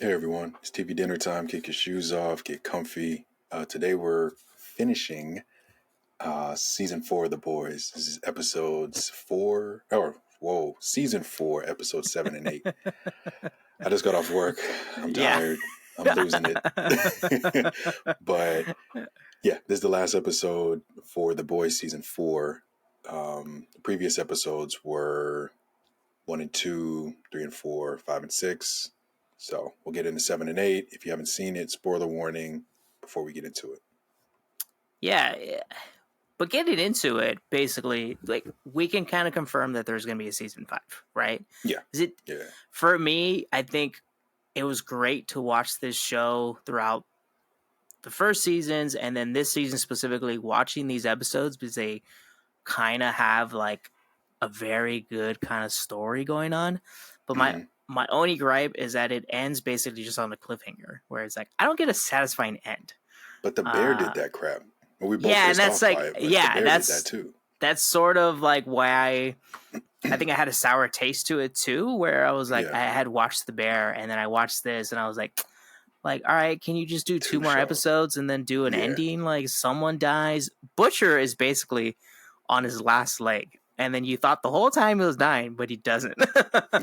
Hey everyone, it's TV dinner time. Kick your shoes off, get comfy. Today we're finishing season 4 of The Boys. This is episodes 4, or whoa, season 4, episodes 7 and 8. I just got off work. I'm Yeah. tired. I'm losing it. But yeah, this is the last episode for The Boys season 4. The previous episodes were 1 and 2, 3 and 4, 5 and 6. So we'll get into 7 and 8. If you haven't seen it, spoiler warning before we get into it. yeah. But getting into it, basically, like we can kind of confirm that there's going to be a season 5, right? Yeah. Is it Yeah. for me? I think it was great to watch this show throughout the first seasons, and then this season specifically, watching these episodes because they kind of have like a very good kind of story going on. But my only gripe is that it ends basically just on a cliffhanger, where it's like I don't get a satisfying end. But the bear did that crap. Well, we both Yeah, and pissed that's off by like, it, but the yeah, bear did that too. that's sort of like why I think I had a sour taste to it too, where I was like, Yeah. I had watched The Bear and then I watched this and I was like, all right, can you just do two more shows. episodes and then do an Yeah. ending? Like someone dies. Butcher is basically on his last leg. And then you thought the whole time he was dying, but he doesn't.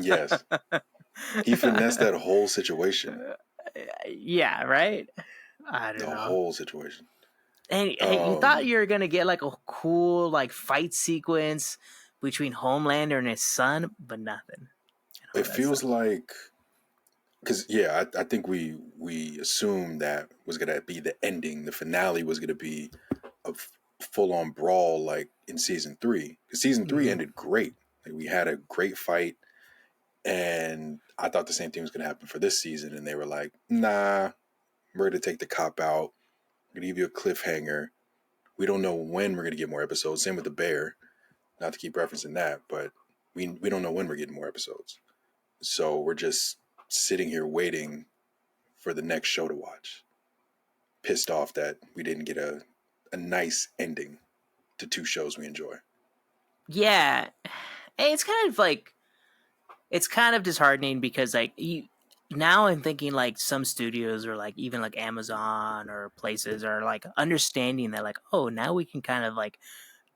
Yes. He finessed that whole situation. Yeah, right? I don't The know. whole situation. And you thought you were gonna get like a cool like fight sequence between Homelander and his son, but nothing. It feels like, because yeah, I think we assumed that was gonna be the ending. The finale was gonna be a full on brawl like in season 3. Because season 3 ended great. Like, we had a great fight, and I thought the same thing was gonna happen for this season. And they were like, "Nah, we're gonna take the cop out. We're gonna give you a cliffhanger. We don't know when we're gonna get more episodes." Same with the bear. Not to keep referencing that, but we don't know when we're getting more episodes. So we're just sitting here waiting for the next show to watch. Pissed off that we didn't get a nice ending to 2 shows we enjoy. Yeah, it's kind of like it's kind of disheartening because like now I'm thinking like some studios or like even like Amazon or places are like understanding that like, oh, now we can kind of like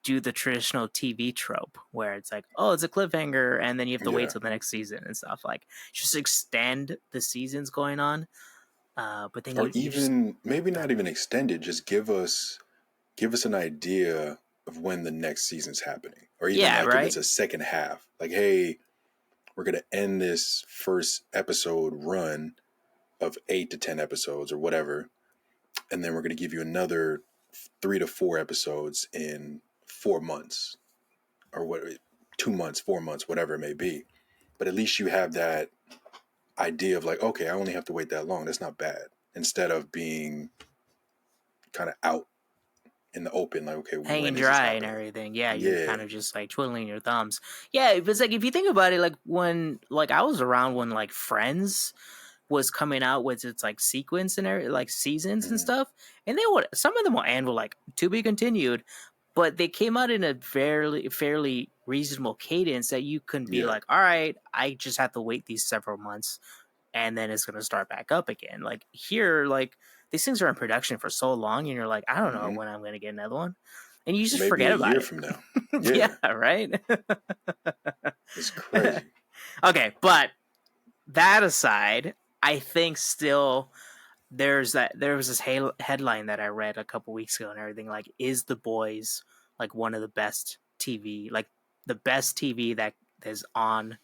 do the traditional TV trope where it's like, oh, it's a cliffhanger and then you have to wait till the next season and stuff. Like just extend the seasons going on. But then or you maybe not even extended, just give us an idea of when the next season's happening. Or even if it's a second half. Like, hey, we're gonna end this first episode run of 8 to 10 episodes or whatever, and then we're gonna give you another 3 to 4 episodes in 4 months, or what, 2 months, 4 months, whatever it may be. But at least you have that idea of like, okay, I only have to wait that long. That's not bad. Instead of being kind of out in the open, like, okay, hanging dry and everything. Yeah, you're kind of just like twiddling your thumbs. Yeah, it's like if you think about it, like when like I was around when like Friends was coming out with its like sequence and like seasons and stuff, and they would some of them will end with like to be continued, but they came out in a fairly reasonable cadence that you can be like, all right, I just have to wait these several months and then it's gonna start back up again. Like here, like these things are in production for so long, and you're like, I don't know when I'm gonna get another one, and you just forget about it. Maybe a year from now. Yeah, right. It's crazy. Okay, but that aside, I think still there was this headline that I read a couple weeks ago and everything. Like, is The Boys like one of the best TV, like the best TV that is on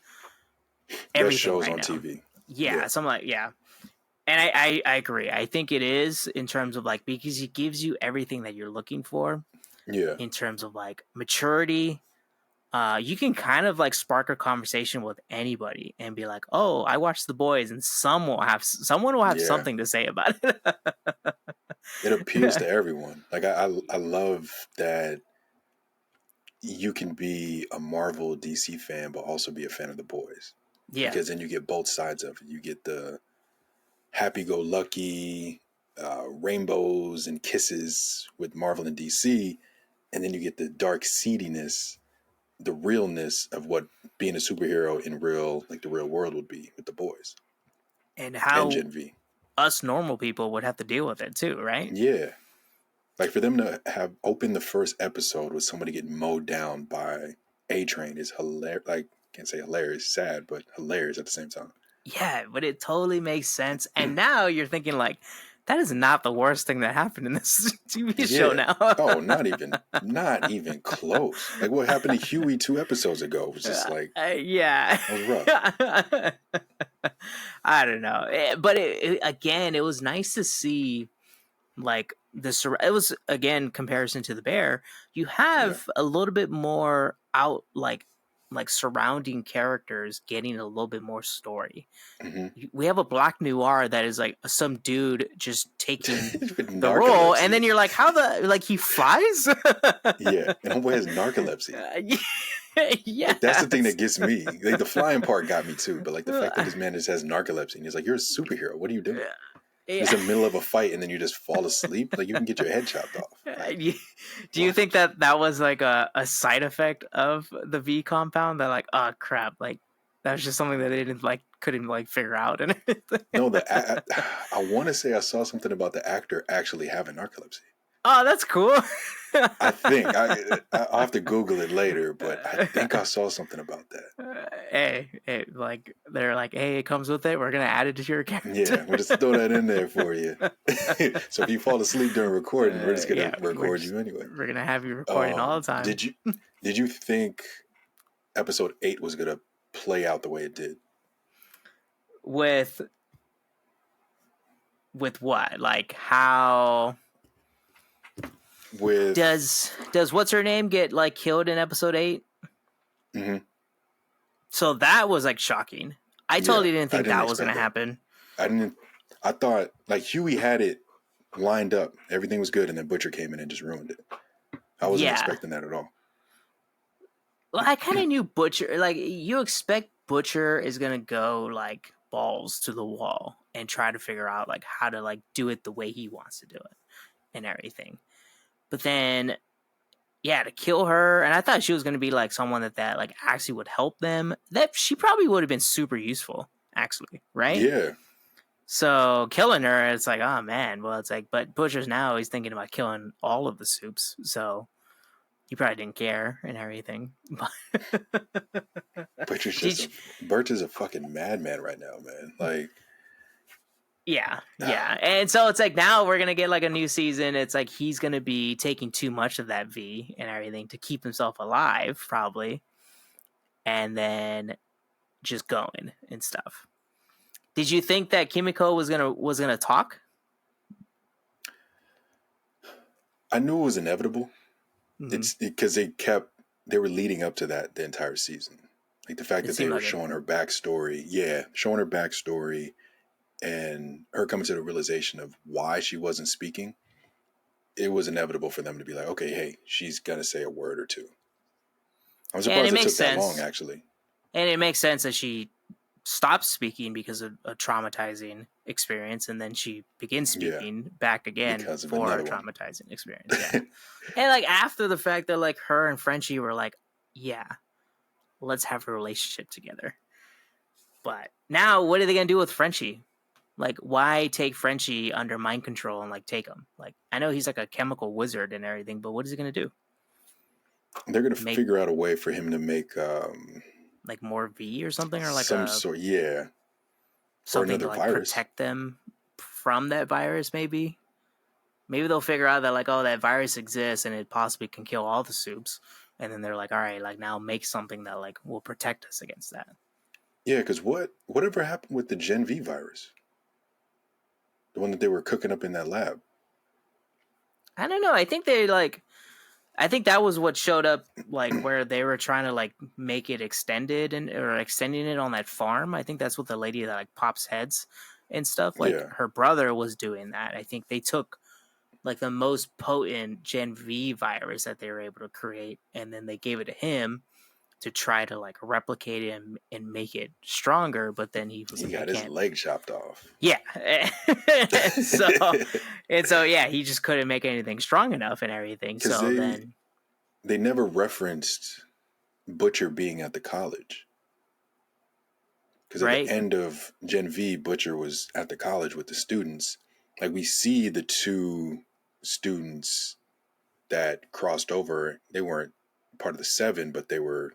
everything best shows right on now? TV. Yeah, something like And I agree. I think it is in terms of like because it gives you everything that you're looking for. Yeah. In terms of like maturity, you can kind of like spark a conversation with anybody and be like, "Oh, I watched The Boys," and someone will have something to say about it. It appeals to everyone. Like I love that you can be a Marvel DC fan, but also be a fan of The Boys. Yeah, because then you get both sides of it. You get the happy-go-lucky rainbows and kisses with Marvel and DC, and then you get the dark seediness, the realness of what being a superhero in real, like the real world would be with The Boys. and and how Gen V. us normal people would have to deal with it too, right? Yeah. Like for them to have opened the first episode with somebody getting mowed down by A-Train is hilarious. Like, can't say hilarious, sad, but hilarious at the same time. Yeah, but it totally makes sense. And now you're thinking like, that is not the worst thing that happened in this TV show Yeah. now. Oh, not even close. Like what happened to Huey 2 episodes ago was just like, yeah. that was rough. I don't know. But again, it was nice to see like this. It was, again, comparison to the bear. You have a little bit more out, like surrounding characters getting a little bit more story. We have a black noir that is like some dude just taking the role, and then you're like, how the, like, he flies? Yeah, and homeboy has narcolepsy. Yeah, like, that's the thing that gets me. Like the flying part got me too, but like the fact that this man just has narcolepsy and he's like, you're a superhero. What are you doing? It's in the middle of a fight and then you just fall asleep. Like you can get your head chopped off. Like, do you think that was like a side effect of the V compound? That like, oh crap, like that was just something that they couldn't figure out and everything. No, I want to say I saw something about the actor actually having narcolepsy. Oh, that's cool. I think I'll have to Google it later, but I think I saw something about that. Hey, like they're like, hey, it comes with it. We're gonna add it to your character. Yeah, we'll just throw that in there for you. So if you fall asleep during recording, we're just gonna record you anyway. We're gonna have you recording all the time. Did you think episode 8 was gonna play out the way it did? With what? Like how? With does what's her name get like killed in episode 8? Mm-hmm. So that was like shocking. I totally didn't think that was gonna happen. I thought like Huey had it lined up, everything was good, and then Butcher came in and just ruined it. I wasn't expecting that at all. Well, I kind of knew Butcher. Like you expect Butcher is gonna go like balls to the wall and try to figure out like how to like do it the way he wants to do it and everything. But then, to kill her, and I thought she was going to be like someone that like actually would help them. That she probably would have been super useful, actually, right? Yeah. So killing her, it's like, oh man. Well, it's like, but Butcher's now he's thinking about killing all of the Soups, so he probably didn't care and everything. Butch is a fucking madman right now, man. Like. Yeah. And so it's like now we're going to get like a new season. It's like he's going to be taking too much of that V and everything to keep himself alive, probably. And then just going and stuff. Did you think that Kimiko was going to talk? I knew it was inevitable. Mm-hmm. It's because they were leading up to that the entire season. Like the fact that they were showing her backstory. Yeah, showing her backstory. And her coming to the realization of why she wasn't speaking, it was inevitable for them to be like, okay, hey, she's going to say a word or two. I'm surprised it took that long, actually. And it makes sense that she stopped speaking because of a traumatizing experience, and then she begins speaking back again for a traumatizing experience. Yeah. And like after the fact that like her and Frenchie were like, yeah, let's have a relationship together. But now what are they going to do with Frenchie? Like, why take Frenchie under mind control and, like, take him? Like, I know he's, like, a chemical wizard and everything, but what is he going to do? They're going to figure out a way for him to make... like, more V or something? Or, like, some sort, yeah. Something to, like, virus. Protect them from that virus, maybe? Maybe they'll figure out that, like, oh, that virus exists and it possibly can kill all the Soups. And then they're like, all right, like, now make something that, like, will protect us against that. Yeah, because whatever happened with the Gen V virus? The one that they were cooking up in that lab. I don't know. I think I think that was what showed up, like where they were trying to like make it extended or extending it on that farm. I think that's what the lady that like pops heads and stuff. Like her brother was doing that. I think they took like the most potent Gen V virus that they were able to create, and then they gave it to him to try to like replicate it and make it stronger, but then he got his leg chopped off. Yeah. so he just couldn't make anything strong enough and everything. So then they never referenced Butcher being at the college. Because at the end of Gen V, Butcher was at the college with the students. Like, we see the two students that crossed over. They weren't part of the Seven, but they were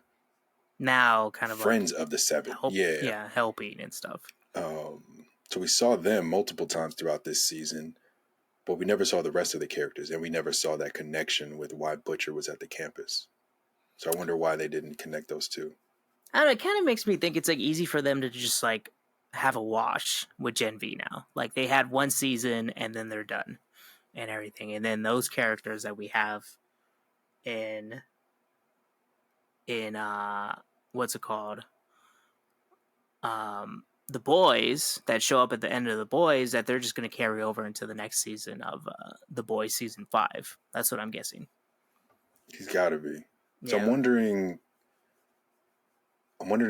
now kind of friends of the Seven. Helping and stuff. So we saw them multiple times throughout this season, but we never saw the rest of the characters, and we never saw that connection with why Butcher was at the campus. So I wonder why they didn't connect those two. I don't know, it kind of makes me think it's like easy for them to just like have a wash with Gen V now. Like, they had one season and then they're done and everything. And then those characters that we have in what's it called? The Boys that show up at the end of The Boys, that they're just going to carry over into the next season of The Boys season 5. That's what I'm guessing. He's got to be. So yeah. I'm wondering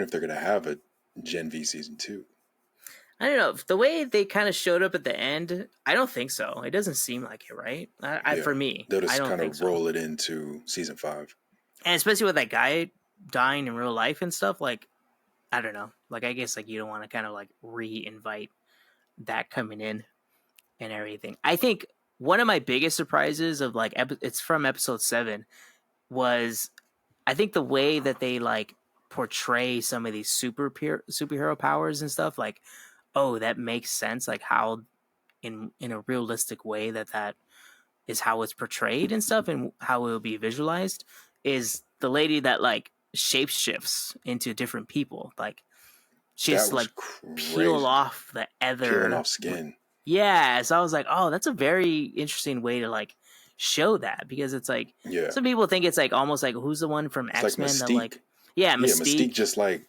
if they're going to have a Gen V season 2. I don't know. The way they kind of showed up at the end, I don't think so. It doesn't seem like it, right? For me, they'll just kind of roll it into season 5. And especially with that guy dying in real life and stuff, like, I don't know. Like, I guess like you don't want to kind of like re-invite that coming in and everything. I think one of my biggest surprises of like it's from episode 7 was, I think the way that they like portray some of these superhero powers and stuff, like, oh, that makes sense, like how in a realistic way that is how it's portrayed and stuff, and how it will be visualized, is the lady that like shapeshifts into different people. Like, she's like peeling off the peeling off skin. Yeah, so I was like, oh, that's a very interesting way to like show that, because it's like, some people think it's like almost like, who's the one from X-Men like that like Mystique just like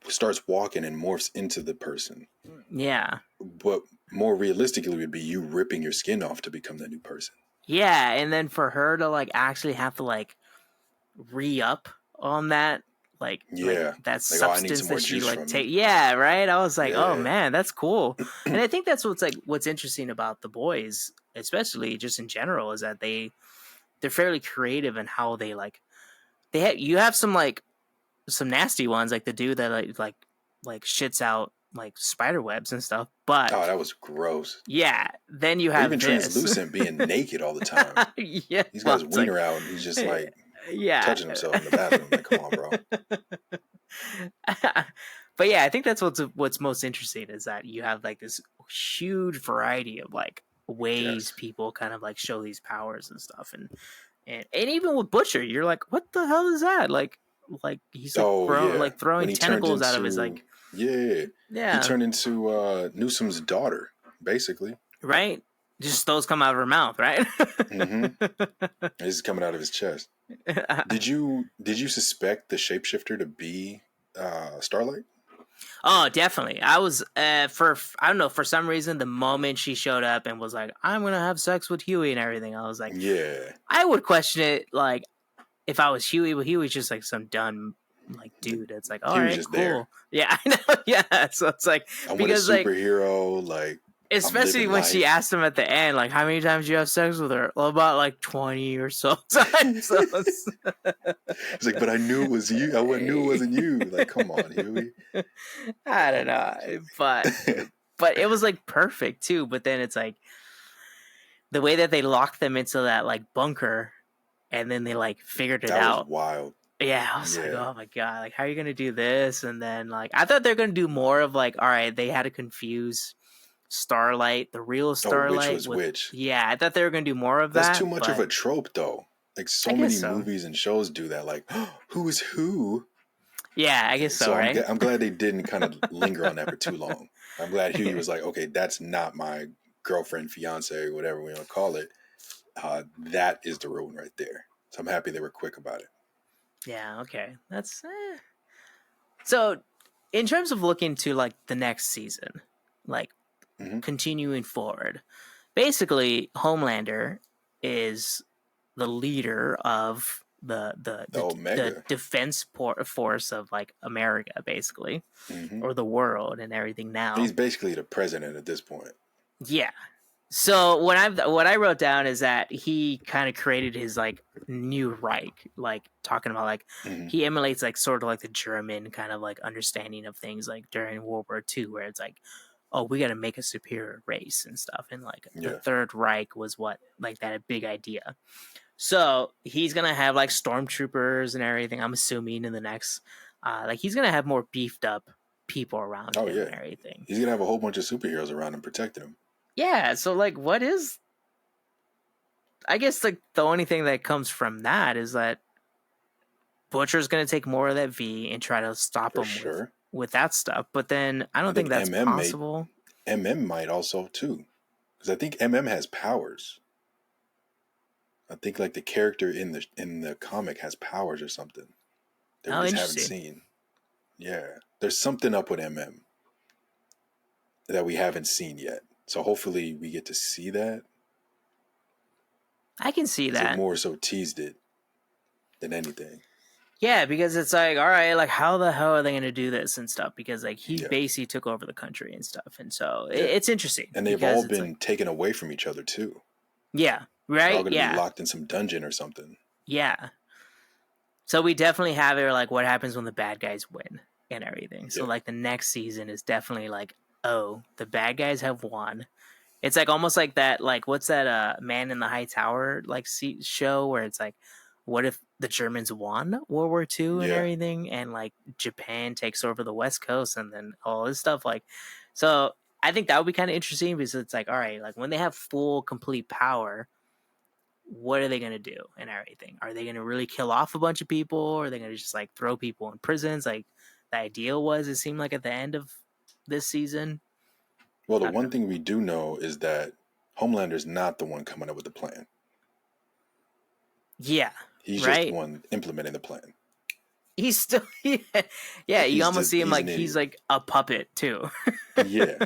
starts walking and morphs into the person. Yeah. But more realistically would be you ripping your skin off to become that new person. Yeah, and then for her to like actually have to like re-up on that, like that substance that she like take. Yeah, right. I was like, oh man, that's cool. And I think that's what's interesting about The Boys, especially just in general, is that they're fairly creative in how they like you have some nasty ones, like the dude that like shits out like spider webs and stuff. But that was gross. Yeah, then you have even Translucent being naked all the time. Yeah, he's got his wiener out and he's just like touching himself in the bathroom. Like, come on, bro. But yeah, I think that's what's most interesting, is that you have like this huge variety of like ways people kind of like show these powers and stuff, and even with Butcher, you're like, what the hell is that? Like he's like throwing tentacles out of his like. Yeah. He turned into Newsom's daughter, basically. Right? Just those come out of her mouth, right? Mm-hmm. It's coming out of his chest. Did you suspect the shapeshifter to be Starlight? Oh, definitely. I was I don't know, for some reason, the moment she showed up and was like, I'm gonna have sex with Huey and everything, I was like, I would question it, like, if I was Huey, but Huey's just like some dumb like dude. It's like, all right, cool. There. Yeah, I know. Yeah, so it's like, because a superhero, like, especially when she asked him at the end, like, how many times do you have sex with her? Well, about like 20 or so times. So it's like, but I knew it was you. I knew it wasn't you. Like, come on, Huey. I don't know, but it was like perfect too. But then it's like the way that they locked them into that like bunker, and then they like figured it out. That was wild. Yeah, I was like, oh my god, like, how are you gonna do this? And then like, I thought they were gonna do more of like, all right, they had to confuse Starlight, the real Starlight, which was which. Yeah, I thought they were gonna do more of that. That's too much of a trope, though. Like, so many movies and shows do that. Like, who is who? Yeah, I guess so. Right. I'm glad they didn't kind of linger on that for too long. I'm glad Huey was like, okay, that's not my girlfriend, fiance, whatever we want to call it. That is the real one right there. So I'm happy they were quick about it. Yeah, okay. That's so in terms of looking to like the next season, like continuing forward, basically Homelander is the leader of the defense force of like America, basically, or the world and everything now. He's basically the president at this point. Yeah. So what I wrote down is that he kind of created his like new Reich, like talking about like he emulates like sort of like the German kind of like understanding of things like during World War II, where it's like, oh, we got to make a superior race and stuff, and like the Third Reich was what like that big idea. So he's gonna have like stormtroopers and everything. I'm assuming in the next, like he's gonna have more beefed up people around him and everything. He's gonna have a whole bunch of superheroes around him protecting him. Yeah, so like what is I guess like the only thing that comes from that is that Butcher's gonna take more of that V and try to stop him with that stuff. But then I don't think that's possible. Might also too. Because I think has powers. I think like the character in the comic has powers or something that we just haven't seen. Yeah. There's something up with that we haven't seen yet. So hopefully we get to see that. I can see that. It more so teased it than anything. Yeah, because it's like, all right, like how the hell are they going to do this and stuff? Because like he basically took over the country and stuff, and so it's interesting. And they've all been taken away from each other too. Yeah, right. They're all going to be locked in some dungeon or something. Yeah. So we definitely have it like what happens when the bad guys win and everything. So like the next season is definitely like, oh, the bad guys have won. It's like almost like that, like what's that Man in the High Tower like show where it's like, what if the Germans won World War II and everything, and like Japan takes over the West Coast and then all this stuff, like, so I think that would be kind of interesting because it's like, all right, like when they have full complete power, what are they going to do and everything? Are they going to really kill off a bunch of people, or are they going to just like throw people in prisons? Like the idea was, it seemed like at the end of this season. Well, the one thing we do know is that Homelander's not the one coming up with the plan. Yeah. He's just the one implementing the plan. He's still, you almost see him like he's like a puppet too. Yeah.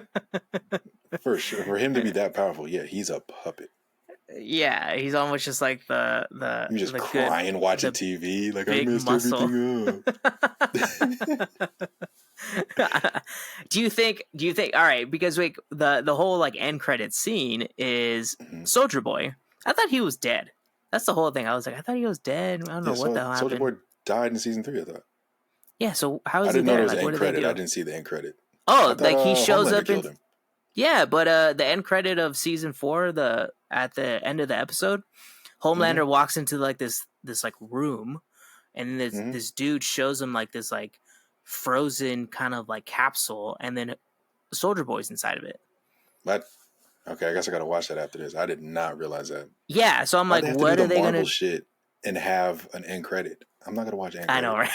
For sure. For him to be that powerful, he's a puppet. Yeah, he's almost just like the He's just crying watching TV, like I messed everything up. Do you think all right, because like the whole like end credit scene is Soldier Boy. I thought he was dead. That's the whole thing. I was like, I thought he was dead. I don't know what the hell happened. Soldier Boy died in season 3, I thought. Yeah, so how is he there? I didn't know there was like, an end credit. I didn't see the end credit. Oh, like he shows up in... Yeah, but the end credit of season 4, at the end of the episode, Homelander walks into like this like room, and this dude shows him like this like frozen kind of like capsule, and then Soldier Boy's inside of it. But okay, I guess I gotta watch that after this. I did not realize that. Yeah, so I'm like, what are they gonna shit and have an end credit? I'm not gonna watch end credit. I know, right?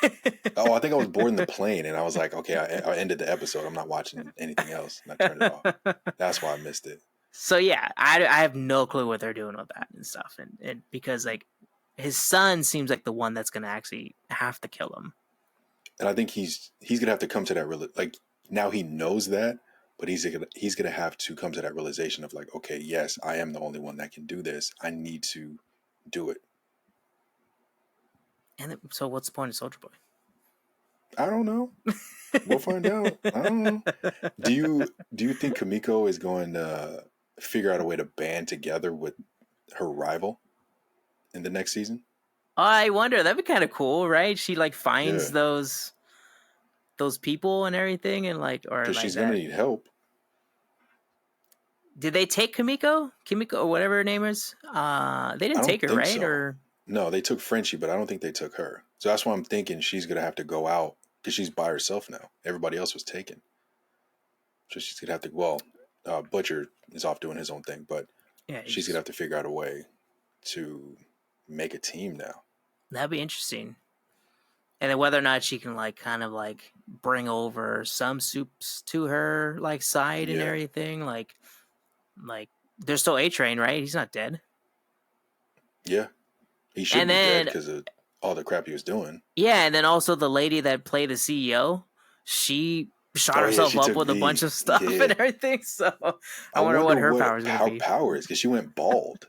I think I was bored in the plane, and I was like, okay, I ended the episode. I'm not watching anything else, and I turned it off. That's why I missed it. So yeah, I have no clue what they're doing with that and stuff, and because like his son seems like the one that's gonna actually have to kill him. And I think he's gonna have to come to that like now he knows that, but he's gonna have to come to that realization of like, okay, yes, I am the only one that can do this. I need to do it. And so, what's the point of Soldier Boy? I don't know. We'll find out. I don't know. Do you think Kimiko is going to figure out a way to band together with her rival in the next season? I wonder. That'd be kind of cool, right? She like finds those people and everything, and like, or like she's gonna need help. Did they take Kimiko or whatever her name is? They didn't take her, right? So. Or no, they took Frenchie, but I don't think they took her. So that's why I'm thinking she's gonna have to go out because she's by herself now. Everybody else was taken, so she's gonna have to. Well, Butcher is off doing his own thing, but she's gonna have to figure out a way to make a team now. That'd be interesting. And then whether or not she can like kind of like bring over some soups to her like side and everything, like there's still A-Train, right? He's not dead. Yeah, he should be dead because of all the crap he was doing. Yeah, and then also the lady that played the CEO, she shot herself up with a bunch of stuff and everything. So I wonder what her powers gonna be. Power is because she went bald.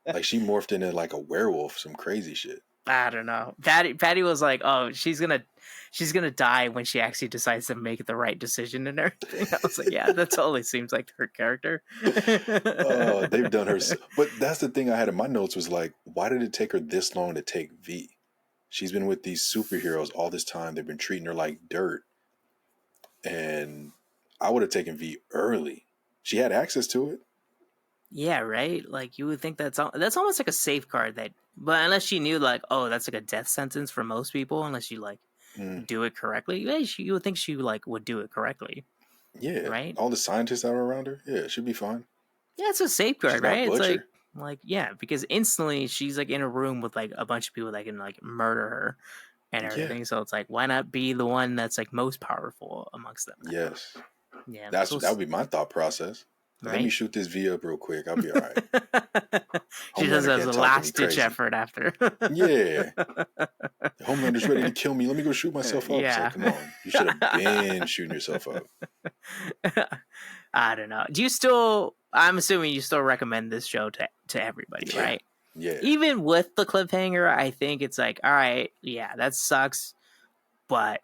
Like she morphed into like a werewolf, some crazy shit. I don't know. Patty was like, "Oh, she's gonna die when she actually decides to make the right decision and everything." I was like, "Yeah, that totally seems like her character." Oh, they've done her. But that's the thing I had in my notes was like, why did it take her this long to take V? She's been with these superheroes all this time. They've been treating her like dirt, and I would have taken V early. She had access to it. Yeah, right. Like you would think that's almost like a safeguard that, but unless she knew like, oh, that's like a death sentence for most people, unless you like do it correctly, yeah, you would think she like would do it correctly. Yeah, Right. all the scientists that were around her. Yeah, she'd be fine. Yeah, it's a safeguard, She's not a right? It's butcher. like yeah, because instantly she's like in a room with like a bunch of people that can like murder her and Yeah. everything. So it's like, why not be the one that's like most powerful amongst them? Yes. Yeah, That so would be my thought process. Let me right. shoot this V up real quick. I'll be all right. She does Homelander as a can't talk to me last ditch crazy. effort after. Yeah. Homelander's ready to kill me. Let me go shoot myself up. It's Yeah. like, come on. You should have been shooting yourself up. I don't know. Do you still? I'm assuming you still recommend this show to everybody, Yeah. right? Yeah. Even with the cliffhanger, I think it's like, all right, yeah, that sucks, but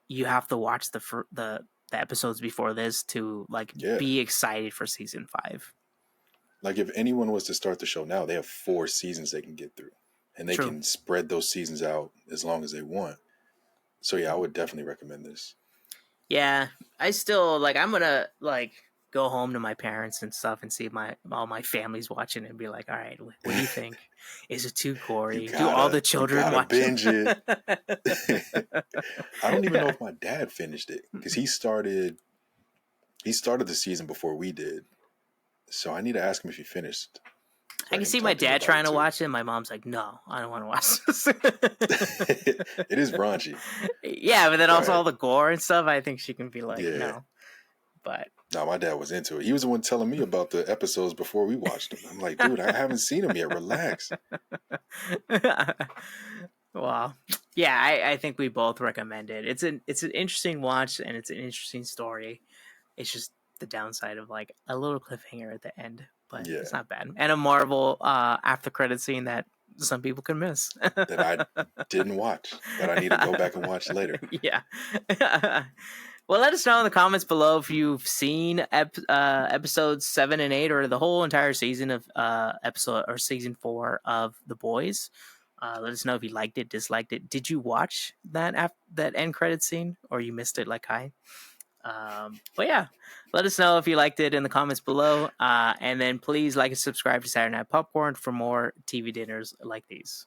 you have to watch the episodes before this to like be excited for season 5. Like if anyone was to start the show now, they have 4 seasons they can get through, and they can spread those seasons out as long as they want. So yeah, I would definitely recommend this. Yeah, I still like. I'm gonna like go home to my parents and stuff and see all my family's watching and be like, all right, what do you think? Is it too gory? Do all the children watch binge it? I don't even know if my dad finished it because he started the season before we did. So I need to ask him if he finished. So I can see my dad trying to watch it. My mom's like, no, I don't want to watch this. It is raunchy. Yeah, but then also all the gore and stuff, I think she can be like, no. But no, my dad was into it. He was the one telling me about the episodes before we watched them. I'm like, dude, I haven't seen them yet. Relax. Wow. Yeah, I think we both recommend it. It's an interesting watch and it's an interesting story. It's just the downside of like a little cliffhanger at the end, but it's not bad. And a Marvel after credit scene that some people can miss. That I didn't watch, that I need to go back and watch later. Yeah. Well, let us know in the comments below if you've seen episodes 7 and 8 or the whole entire season of episode or season 4 of The Boys. Let us know if you liked it, disliked it. Did you watch that end credit scene, or you missed it like I? But yeah, let us know if you liked it in the comments below. And then please like and subscribe to Saturday Night Popcorn for more TV dinners like these.